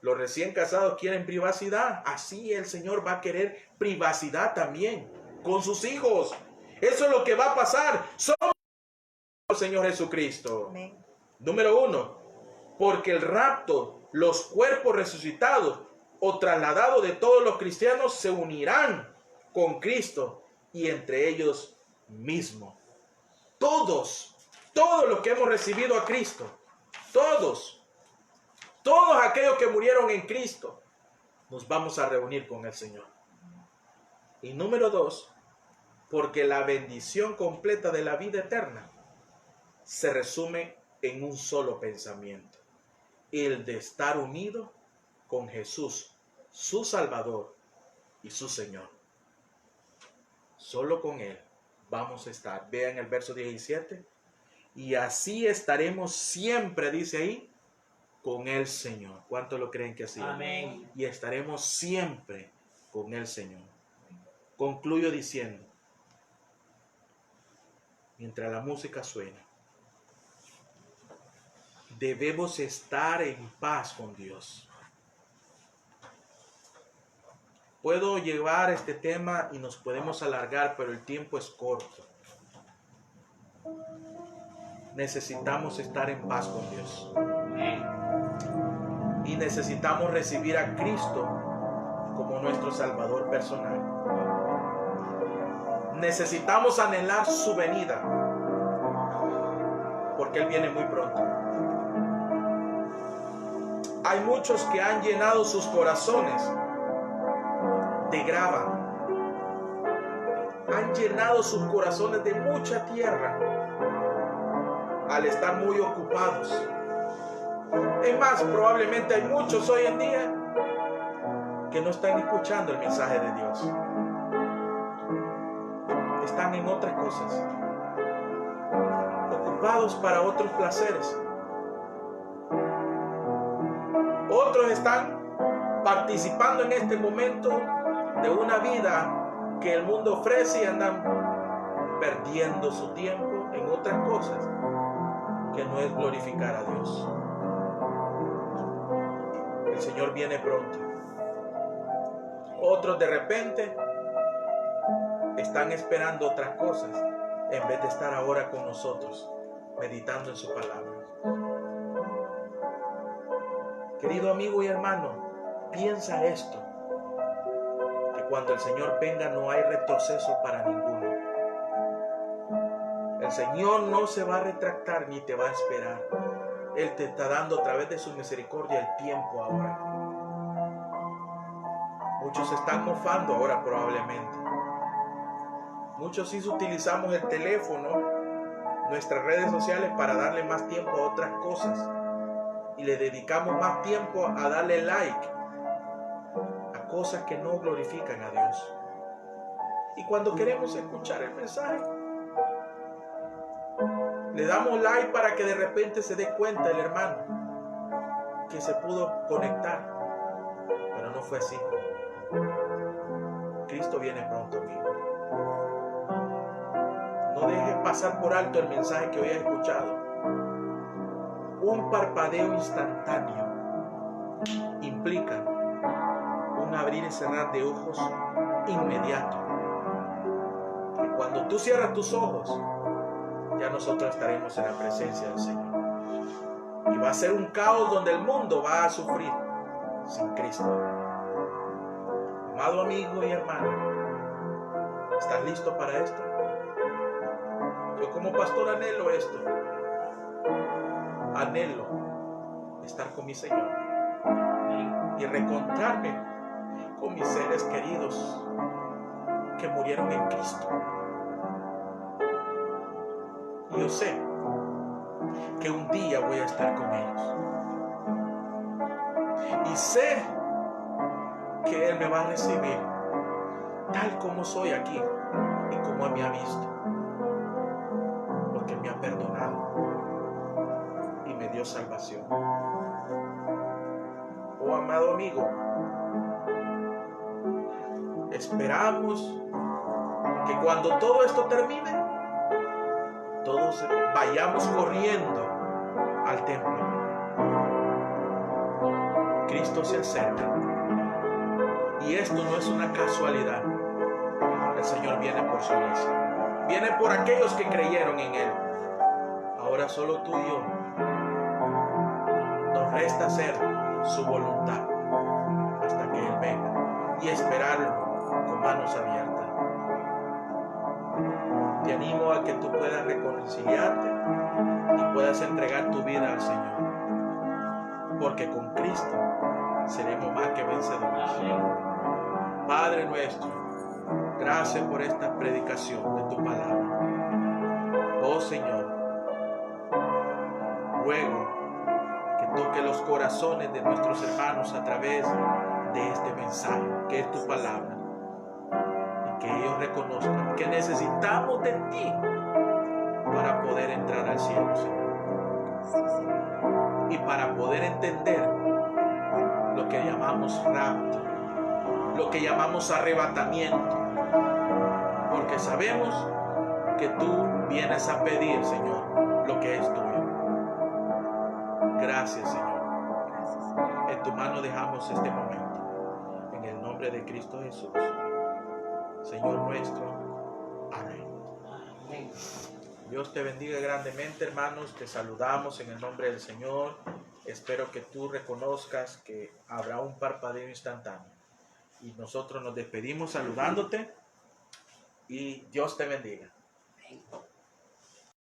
Los recién casados quieren privacidad. Así el Señor va a querer privacidad también con sus hijos. Eso es lo que va a pasar. Somos el Señor Jesucristo. Amén. Número 1. Porque el rapto, los cuerpos resucitados o trasladados de todos los cristianos se unirán con Cristo y entre ellos mismos. Todos los que hemos recibido a Cristo, todos aquellos que murieron en Cristo, nos vamos a reunir con el Señor. Y número 2, porque la bendición completa de la vida eterna se resume en un solo pensamiento: el de estar unido con Jesús, su Salvador y su Señor. Solo con Él vamos a estar. Vean el verso 17. Y así estaremos siempre, dice ahí, con el Señor. ¿Cuánto lo creen que así? Amén. Y estaremos siempre con el Señor. Concluyo diciendo, mientras la música suena, debemos estar en paz con Dios. Puedo llevar este tema y nos podemos alargar, pero el tiempo es corto. Necesitamos estar en paz con Dios. Y necesitamos recibir a Cristo como nuestro Salvador personal. Necesitamos anhelar su venida, porque Él viene muy pronto. Hay muchos que han llenado sus corazones de grava. Han llenado sus corazones de mucha tierra al estar muy ocupados. Es más, probablemente hay muchos hoy en día que no están escuchando el mensaje de Dios. Están en otras cosas, ocupados para otros placeres. Otros están participando en este momento de una vida que el mundo ofrece y andan perdiendo su tiempo en otras cosas que no es glorificar a Dios. El Señor viene pronto. Otros de repente están esperando otras cosas en vez de estar ahora con nosotros meditando en su palabra. Querido amigo y hermano, piensa esto: que cuando el Señor venga no hay retroceso para ninguno. El Señor no se va a retractar ni te va a esperar. Él te está dando a través de su misericordia el tiempo ahora. Muchos se están mofando ahora probablemente. Muchos sí utilizamos el teléfono, nuestras redes sociales para darle más tiempo a otras cosas. Y le dedicamos más tiempo a darle like a cosas que no glorifican a Dios. Y cuando queremos escuchar el mensaje, le damos like para que de repente se dé cuenta el hermano que se pudo conectar. Pero no fue así. Cristo viene pronto, amigo. No dejes pasar por alto el mensaje que hoy has escuchado. Un parpadeo instantáneo implica un abrir y cerrar de ojos inmediato. Y cuando tú cierras tus ojos, ya nosotros estaremos en la presencia del Señor. Y va a ser un caos donde el mundo va a sufrir sin Cristo. Amado amigo y hermano, ¿estás listo para esto? Yo como pastor anhelo esto. Anhelo estar con mi Señor y reencontrarme con mis seres queridos que murieron en Cristo. Y yo sé que un día voy a estar con ellos. Y sé que Él me va a recibir tal como soy aquí y como Él me ha visto. Porque me ha perdonado y me dio salvación. Oh amado amigo, esperamos que cuando todo esto termine, todos vayamos corriendo al templo. Cristo se acerca. Y esto no es una casualidad. El Señor viene por su iglesia. Viene por aquellos que creyeron en Él. Ahora solo tú y yo nos resta hacer su voluntad hasta que Él venga y esperarlo con manos abiertas. Te animo a que tú puedas reconciliarte y puedas entregar tu vida al Señor, porque con Cristo seremos más que vencedores. Padre nuestro, gracias por esta predicación de tu palabra. Oh Señor, ruego que toque los corazones de nuestros hermanos a través de este mensaje, que es tu palabra, y que ellos reconozcan que necesitamos de ti para poder entrar al cielo, Señor, y para poder entender lo que llamamos rapto, lo que llamamos arrebatamiento, porque sabemos que tú vienes a pedir, Señor, lo que es tuyo. Gracias, Señor. En tu mano dejamos este momento. En el nombre de Cristo Jesús, Señor nuestro. Amén. Amén. Dios te bendiga grandemente, hermanos. Te saludamos en el nombre del Señor. Espero que tú reconozcas que habrá un parpadeo instantáneo. Y nosotros nos despedimos saludándote. Y Dios te bendiga. Amén.